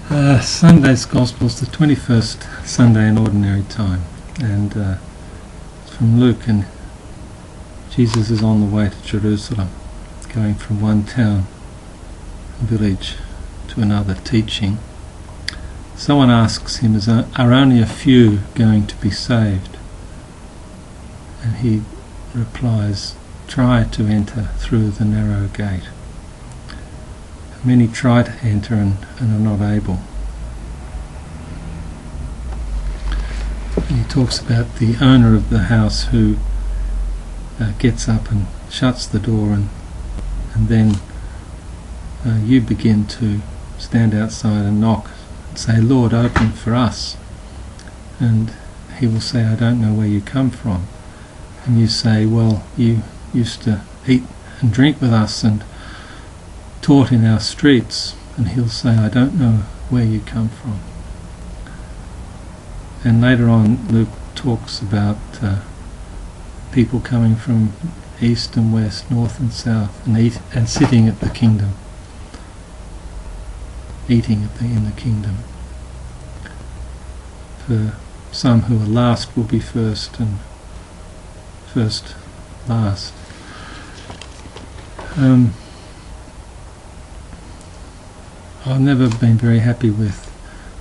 Sunday's Gospel is the 21st Sunday in Ordinary Time, and it's from Luke, and Jesus is on the way to Jerusalem, going from one town, village, to another, teaching. Someone asks him, are only a few going to be saved? And he replies, try to enter through the narrow gate. Many try to enter and are not able. He talks about the owner of the house who gets up and shuts the door, and then you begin to stand outside and knock and say, Lord, open for us. And he will say, I don't know where you come from. And you say, well, you used to eat and drink with us and taught in our streets. And he'll say, I don't know where you come from. And later on Luke talks about people coming from east and west, north and south, and sitting at the kingdom, eating in the kingdom. For some who are last will be first, and first last. I've never been very happy with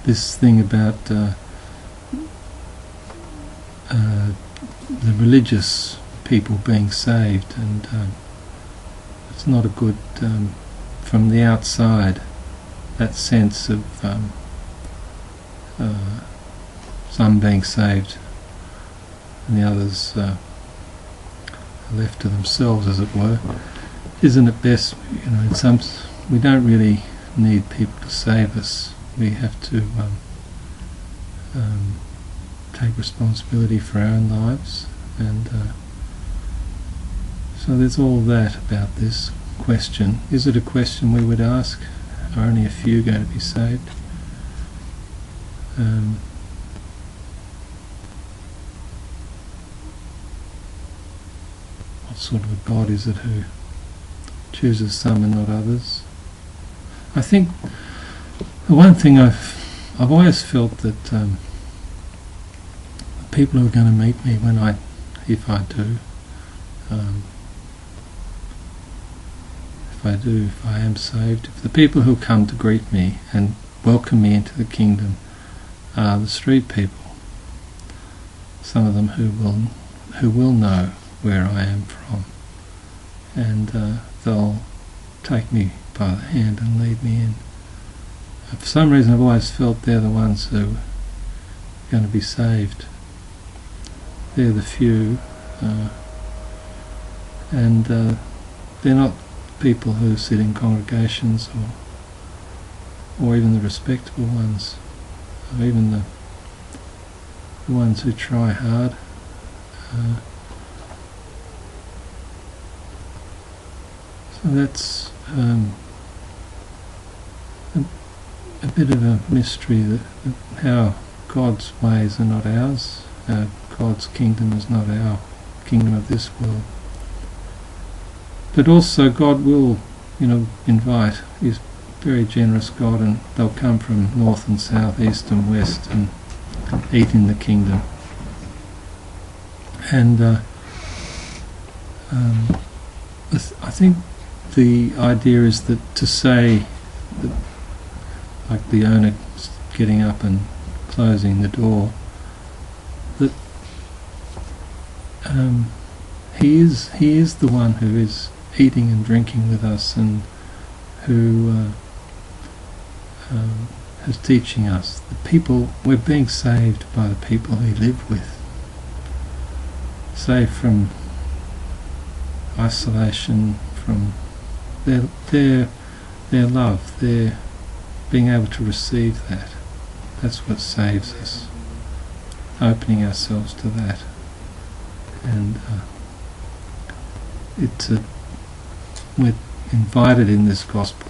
this thing about the religious people being saved, and it's not a good, from the outside, that sense of some being saved and the others are left to themselves, as it were. Isn't it best, we don't really need people to save us. We have to take responsibility for our own lives, and so there's all that about this question. Is it a question we would ask? Are only a few going to be saved? What sort of a God is it who chooses some and not others? I think the one thing I've always felt that the people who are going to meet me if I am saved, if the people who come to greet me and welcome me into the kingdom are the street people, some of them who will know where I am from, and they'll take me by the hand and lead me in. For some reason I've always felt they're the ones who are going to be saved. They're the few, and they're not people who sit in congregations or even the respectable ones, or even the ones who try hard. So that's a bit of a mystery, that how God's ways are not ours. God's kingdom is not our kingdom of this world. But also God will, invite. He's a very generous God, and they'll come from north and south, east and west, and eat in the kingdom. And I think the idea is that to say that, like the owner getting up and closing the door, that he is the one who is eating and drinking with us, and who is teaching us. The people, we're being saved by the people we live with, saved from isolation, from their love, their being able to receive that. That's what saves us, opening ourselves to that. And we're invited in this gospel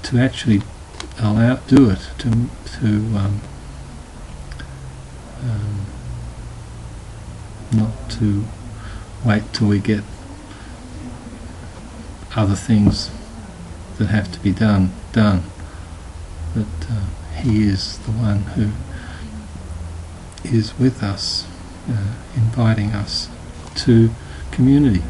to actually do it, not to wait till we get other things that have to be done, that he is the one who is with us, inviting us to community.